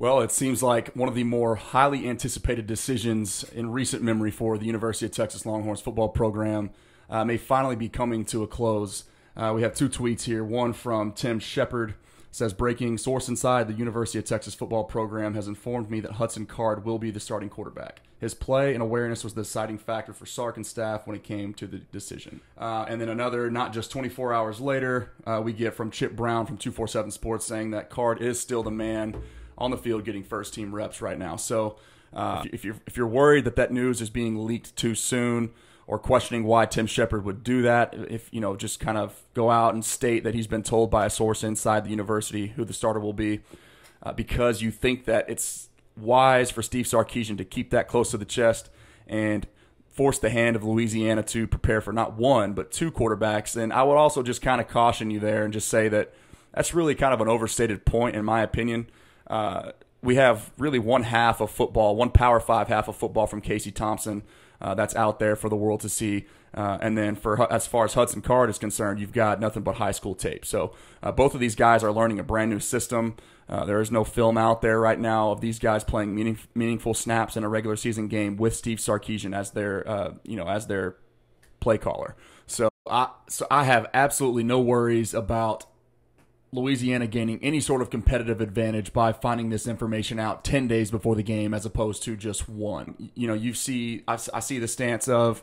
Well, it seems like one of the more highly anticipated decisions in recent memory for the University of Texas Longhorns football program may finally be coming to a close. We have two tweets here. One from Tim Shepard. Says, breaking source inside the University of Texas football program has informed me that Hudson Card will be the starting quarterback. His play and awareness was the deciding factor for Sark and staff when it came to the decision. And then another, not just 24 hours later, we get from Chip Brown from 247 Sports saying that Card is still the man on the field getting first-team reps right now. So if you're worried that news is being leaked too soon, or questioning why Tim Shepard would do that, if just kind of go out and state that he's been told by a source inside the university who the starter will be, because you think that it's wise for Steve Sarkisian to keep that close to the chest and force the hand of Louisiana to prepare for not one but two quarterbacks, then I would also just kind of caution you there and just say that that's really kind of an overstated point in my opinion. We have really one half of football, one Power 5 half of football from Casey Thompson that's out there for the world to see. And then as far as Hudson Card is concerned, you've got nothing but high school tape. So both of these guys are learning a brand new system. There is no film out there right now of these guys playing meaningful snaps in a regular season game with Steve Sarkisian as their play caller. So I have absolutely no worries about Louisiana gaining any sort of competitive advantage by finding this information out 10 days before the game as opposed to just one. I see the stance of,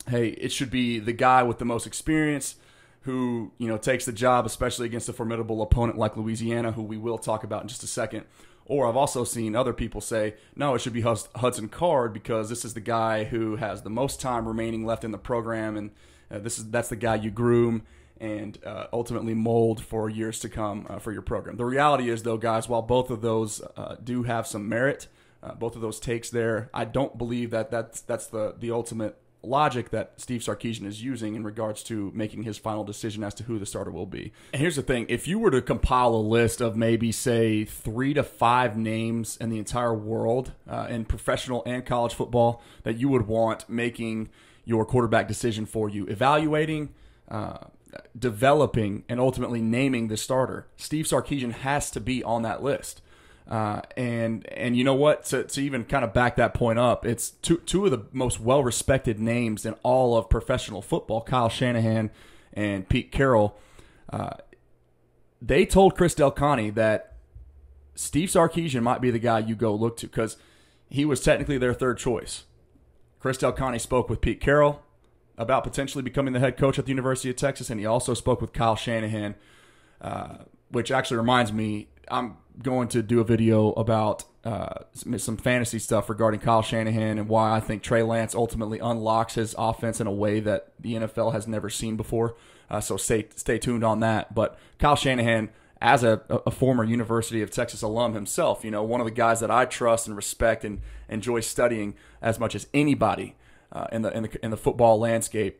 hey, it should be the guy with the most experience who, takes the job, especially against a formidable opponent like Louisiana, who we will talk about in just a second. Or I've also seen other people say, no, it should be Hudson Card because this is the guy who has the most time remaining left in the program, and that's the guy you groom and ultimately mold for years to come for your program. The reality is, though, guys, while both of those do have some merit, both of those takes there, I don't believe that's the ultimate logic that Steve Sarkisian is using in regards to making his final decision as to who the starter will be. And here's the thing. If you were to compile a list of maybe, say, 3 to 5 names in the entire world in professional and college football that you would want making your quarterback decision for you, evaluating, developing, and ultimately naming the starter, Steve Sarkisian has to be on that list. And you know what? To even kind of back that point up, it's two of the most well-respected names in all of professional football, Kyle Shanahan and Pete Carroll. They told Chris Del Conte that Steve Sarkisian might be the guy you go look to because he was technically their third choice. Chris Del Conte spoke with Pete Carroll about potentially becoming the head coach at the University of Texas, and he also spoke with Kyle Shanahan, which actually reminds me, I'm going to do a video about some fantasy stuff regarding Kyle Shanahan and why I think Trey Lance ultimately unlocks his offense in a way that the NFL has never seen before. So stay tuned on that. But Kyle Shanahan, as a former University of Texas alum himself, one of the guys that I trust and respect and enjoy studying as much as anybody in the football landscape,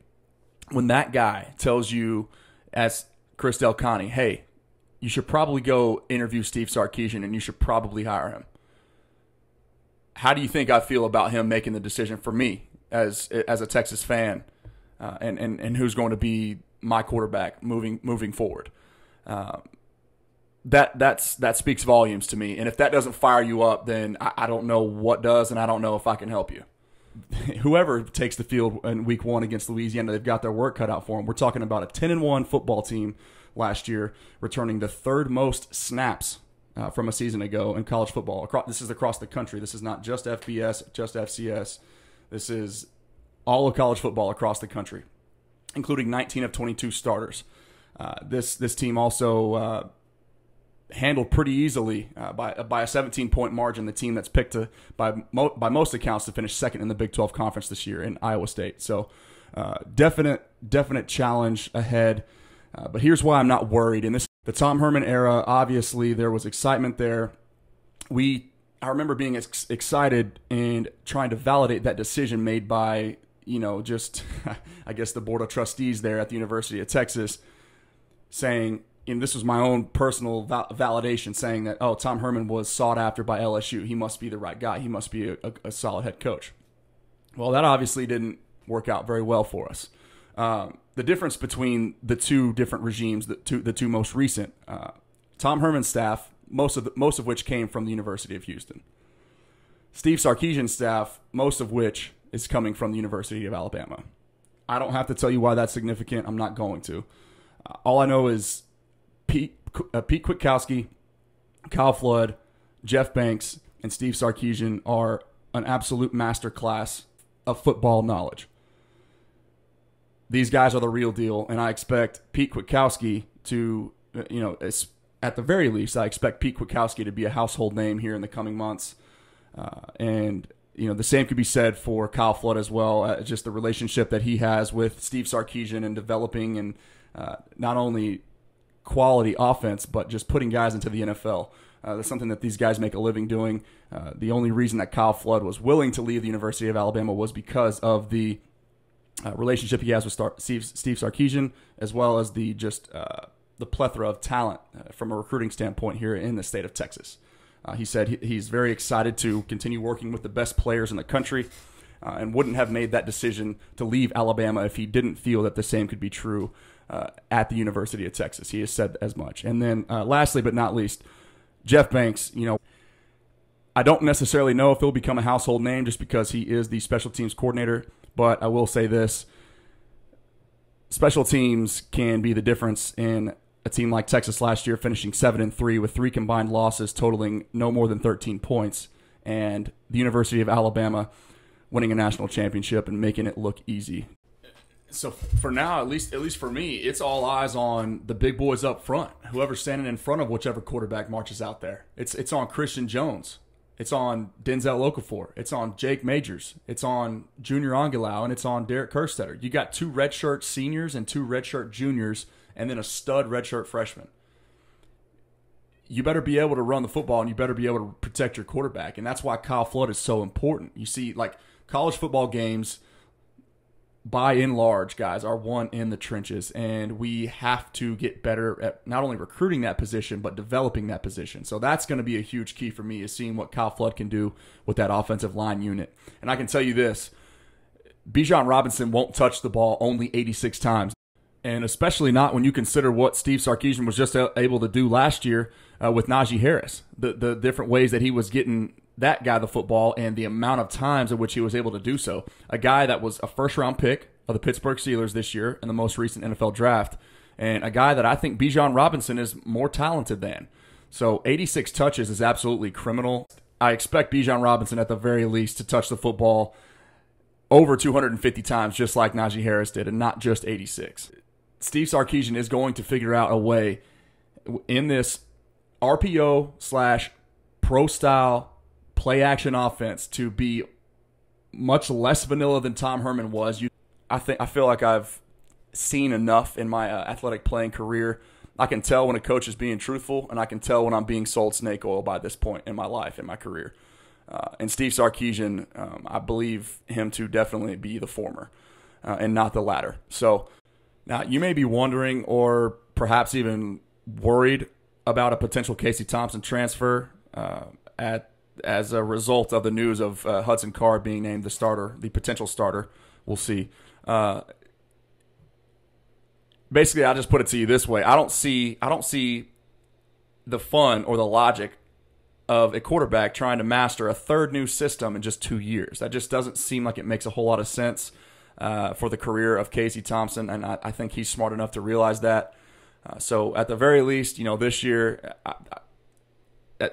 when that guy tells you, as Chris Del Conte, hey, you should probably go interview Steve Sarkisian and you should probably hire him. How do you think I feel about him making the decision for me as a Texas fan and who's going to be my quarterback moving forward? That speaks volumes to me. And if that doesn't fire you up, then I don't know what does, and I don't know if I can help you. Whoever takes the field in week 1 against Louisiana, they've got their work cut out for them. We're talking about a 10-1 football team last year, returning the third most snaps from a season ago in college football. This is across the country. This is not just FBS, just FCS. This is all of college football across the country, including 19 of 22 starters. This team also handled pretty easily by a 17-point margin the team that's picked by most accounts to finish second in the Big 12 Conference this year in Iowa State. So definite challenge ahead. But here's why I'm not worried. In the Tom Herman era, obviously there was excitement there. I remember being excited and trying to validate that decision made by, just I guess the board of trustees there at the University of Texas, saying, and this was my own personal validation, saying that, oh, Tom Herman was sought after by LSU. He must be the right guy. He must be a solid head coach. Well, that obviously didn't work out very well for us. The difference between the two different regimes, the two most recent, Tom Herman's staff, most of which came from the University of Houston. Steve Sarkisian's staff, most of which is coming from the University of Alabama. I don't have to tell you why that's significant. I'm not going to. All I know is Pete Kwiatkowski, Kyle Flood, Jeff Banks, and Steve Sarkisian are an absolute masterclass of football knowledge. These guys are the real deal, and I expect Pete Kwiatkowski to, at the very least, I expect Pete Kwiatkowski to be a household name here in the coming months. And the same could be said for Kyle Flood as well. Just the relationship that he has with Steve Sarkisian and developing and not only quality offense, but just putting guys into the NFL. That's something that these guys make a living doing. The only reason that Kyle Flood was willing to leave the University of Alabama was because of the relationship he has with Steve Sarkisian, as well as the plethora of talent from a recruiting standpoint here in the state of Texas. He said he's very excited to continue working with the best players in the country and wouldn't have made that decision to leave Alabama if he didn't feel that the same could be true at the University of Texas. He has said as much. And then lastly but not least, Jeff Banks, I don't necessarily know if he'll become a household name just because he is the special teams coordinator, but I will say this. Special teams can be the difference in a team like Texas last year, finishing 7-3 with 3 combined losses totaling no more than 13 points, and the University of Alabama winning a national championship and making it look easy. So for now, at least for me, it's all eyes on the big boys up front. Whoever's standing in front of whichever quarterback marches out there. It's on Christian Jones. It's on Denzel Okafor. It's on Jake Majors. It's on Junior Angilau, and it's on Derek Kerstetter. You got 2 redshirt seniors and 2 redshirt juniors, and then a stud redshirt freshman. You better be able to run the football, and you better be able to protect your quarterback, and that's why Kyle Flood is so important. You see, like, college football games, by and large, guys, are won in the trenches, and we have to get better at not only recruiting that position, but developing that position. So that's going to be a huge key for me, is seeing what Kyle Flood can do with that offensive line unit. And I can tell you this, Bijan Robinson won't touch the ball only 86 times. And especially not when you consider what Steve Sarkisian was just able to do last year with Najee Harris. The different ways that he was getting that guy the football and the amount of times in which he was able to do so. A guy that was a first-round pick of the Pittsburgh Steelers this year in the most recent NFL draft, and a guy that I think Bijan Robinson is more talented than. So 86 touches is absolutely criminal. I expect Bijan Robinson at the very least to touch the football over 250 times just like Najee Harris did, and not just 86. Steve Sarkisian is going to figure out a way in this RPO/pro-style play-action offense to be much less vanilla than Tom Herman was. I feel like I've seen enough in my athletic playing career. I can tell when a coach is being truthful, and I can tell when I'm being sold snake oil by this point in my life, in my career. And Steve Sarkisian, I believe him to definitely be the former and not the latter. So now, you may be wondering or perhaps even worried about a potential Casey Thompson transfer as a result of the news of Hudson Card being named the potential starter. We'll see. Basically, I'll just put it to you this way. I don't see the fun or the logic of a quarterback trying to master a third new system in just 2 years. That just doesn't seem like it makes a whole lot of sense for the career of Casey Thompson, and I think he's smart enough to realize that. So at the very least, this year,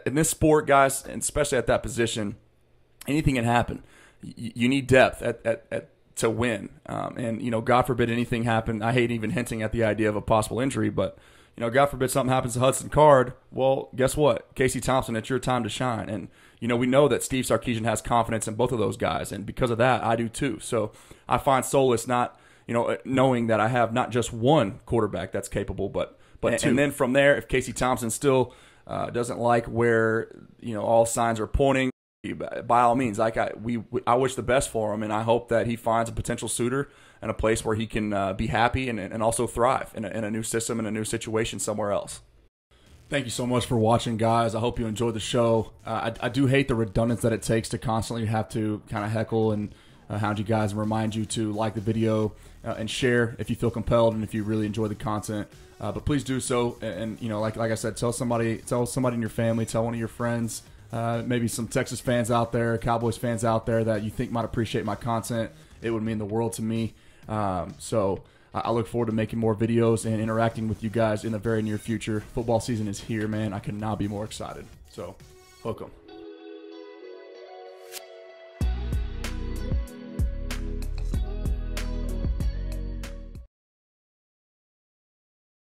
in this sport, guys, and especially at that position, anything can happen. You need depth to win, and God forbid anything happen. I hate even hinting at the idea of a possible injury, but God forbid something happens to Hudson Card. Well, guess what, Casey Thompson, it's your time to shine, and we know that Steve Sarkisian has confidence in both of those guys, and because of that, I do too. So I find solace not, knowing that I have not just one quarterback that's capable, but two. And then from there, if Casey Thompson still doesn't like where all signs are pointing, by all means, I wish the best for him, and I hope that he finds a potential suitor and a place where he can be happy and also thrive in a new system and a new situation somewhere else. Thank you so much for watching, guys. I hope you enjoyed the show. I do hate the redundance that it takes to constantly have to kind of heckle and hound you guys and remind you to like the video and share if you feel compelled and if you really enjoy the content. But please do so. And like I said, tell somebody in your family, tell one of your friends, maybe some Texas fans out there, Cowboys fans out there that you think might appreciate my content. It would mean the world to me. So I look forward to making more videos and interacting with you guys in the very near future. Football season is here, man. I could not be more excited. So, hook 'em.